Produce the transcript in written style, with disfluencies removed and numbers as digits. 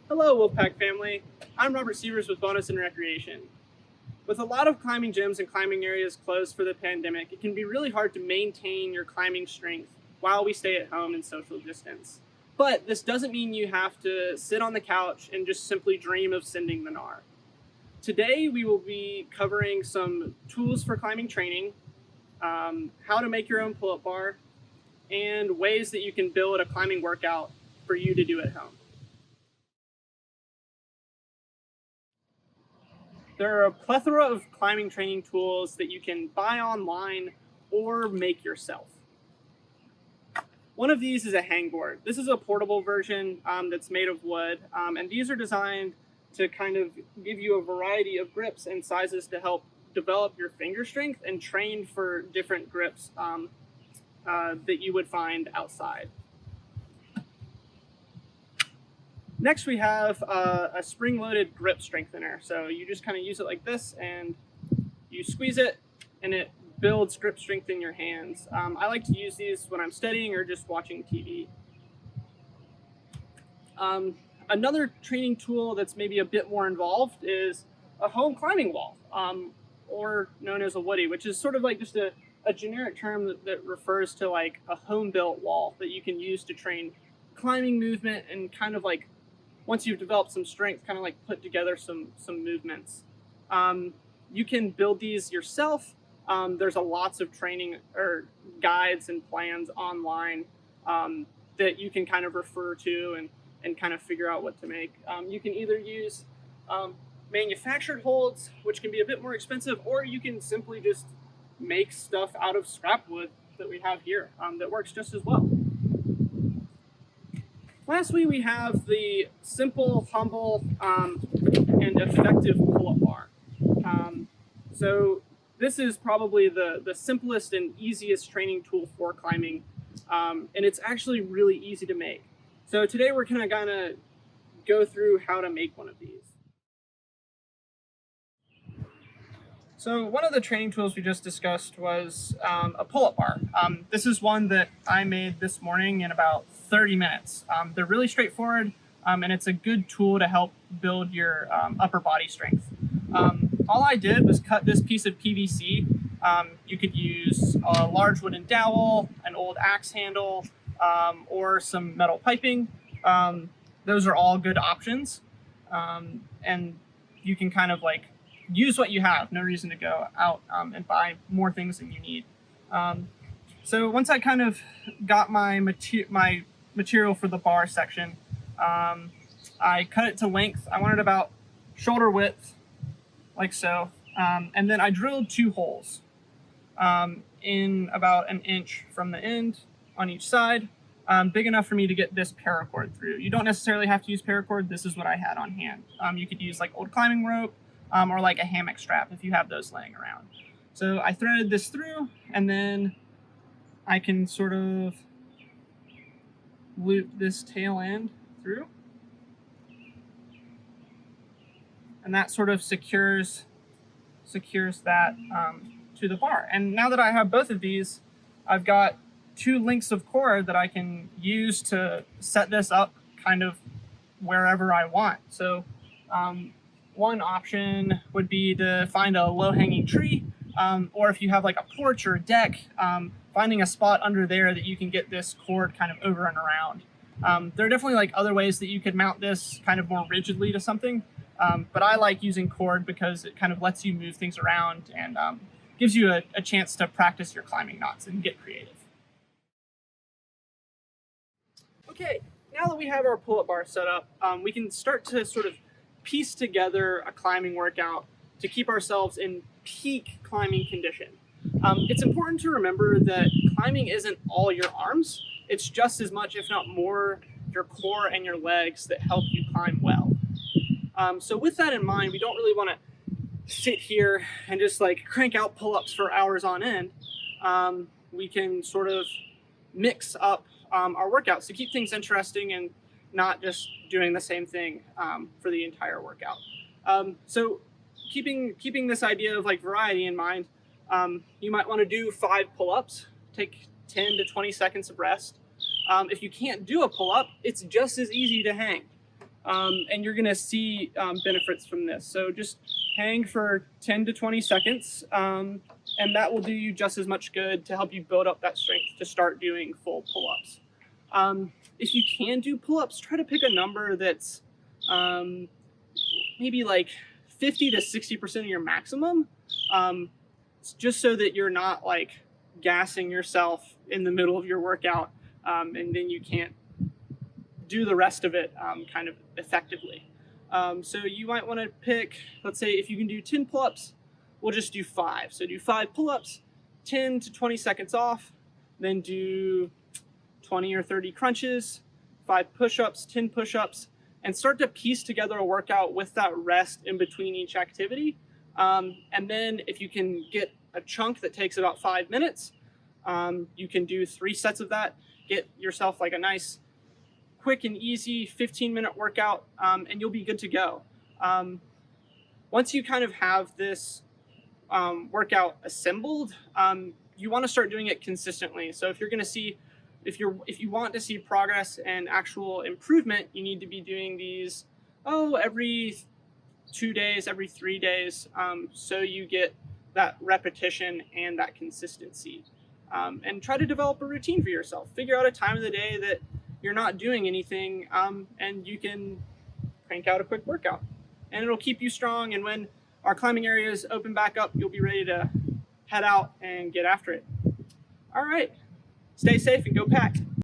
Hello, Wolfpack family. I'm Robert Sievers with Bonus and Recreation. With a lot of climbing gyms and climbing areas closed for the pandemic, it can be really hard to maintain your climbing strength while we stay at home and social distance. But this doesn't mean you have to sit on the couch and just simply dream of sending the NAR. Today, we will be covering some tools for climbing training, how to make your own pull-up bar, and ways that you can build a climbing workout for you to do at home. There are a plethora of climbing training tools that you can buy online or make yourself. One of these is a hangboard. This is a portable version that's made of wood, and these are designed to kind of give you a variety of grips and sizes to help develop your finger strength and train for different grips that you would find outside. Next, we have a spring-loaded grip strengthener. So you just kind of use it like this, and you squeeze it, and it builds grip strength in your hands. I like to use these when I'm studying or just watching TV. Another training tool that's maybe a bit more involved is a home climbing wall, or known as a woody, which is sort of like just a generic term that refers to like a home-built wall that you can use to train climbing movement and kind of like, once you've developed some strength, kind of like put together some movements. You can build these yourself. There's lots of training or guides and plans online that you can kind of refer to and kind of figure out what to make. You can either use manufactured holds, which can be a bit more expensive, or you can simply just make stuff out of scrap wood that we have here that works just as well. Lastly, we have the simple, humble, and effective pull-up bar. So this is probably the simplest and easiest training tool for climbing, and it's actually really easy to make. So today we're kind of gonna go through how to make one of these. So one of the training tools we just discussed was a pull-up bar. This is one that I made this morning in about 30 minutes. They're really straightforward, and it's a good tool to help build your upper body strength. All I did was cut this piece of PVC. You could use a large wooden dowel, an old axe handle, or some metal piping. Those are all good options, and you can kind of like use what you have. No reason to go out and buy more things than you need. So once I kind of got my material for the bar section, I cut it to length. I wanted about shoulder width, like so. And then I drilled 2 holes in about an inch from the end on each side, big enough for me to get this paracord through. You don't necessarily have to use paracord. This is what I had on hand. You could use like old climbing rope, or like a hammock strap if you have those laying around. So I threaded this through, and then I can sort of loop this tail end through. And that sort of secures that to the bar. And now that I have both of these, I've got 2 lengths of cord that I can use to set this up kind of wherever I want. So one option would be to find a low-hanging tree, or if you have like a porch or a deck, finding a spot under there that you can get this cord kind of over and around. There are definitely like other ways that you could mount this kind of more rigidly to something, but I like using cord because it kind of lets you move things around and gives you a chance to practice your climbing knots and get creative. Okay, now that we have our pull-up bar set up, we can start to sort of piece together a climbing workout to keep ourselves in peak climbing condition. It's important to remember that climbing isn't all your arms. It's just as much, if not more, your core and your legs that help you climb well. So with that in mind, we don't really want to sit here and just like crank out pull-ups for hours on end. We can sort of mix up our workouts to keep things interesting and not just doing the same thing for the entire workout. So keeping this idea of like variety in mind, you might want to do 5 pull-ups, take 10 to 20 seconds of rest. If you can't do a pull-up, it's just as easy to hang. and you're gonna see benefits from this. So just hang for 10 to 20 seconds, and that will do you just as much good to help you build up that strength to start doing full pull-ups. If you can do pull-ups, try to pick a number that's maybe like 50 to 60% of your maximum, just so that you're not like gassing yourself in the middle of your workout, and then you can't do the rest of it kind of effectively. So you might want to pick, let's say if you can do 10 pull-ups, we'll just do 5. So do 5 pull-ups, 10 to 20 seconds off, then do 20 or 30 crunches, 5 push-ups, 10 push-ups, and start to piece together a workout with that rest in between each activity. And then if you can get a chunk that takes about 5 minutes, you can do 3 sets of that, get yourself like a nice quick and easy 15-minute workout, and you'll be good to go. Once you kind of have this workout assembled, you want to start doing it consistently. So if you're going to see, if you want to see progress and actual improvement, you need to be doing these every 2 days, every 3 days, so you get that repetition and that consistency. And try to develop a routine for yourself. Figure out a time of the day that you're not doing anything, and you can crank out a quick workout. And it'll keep you strong, and when our climbing areas open back up, you'll be ready to head out and get after it. All right, stay safe and go pack.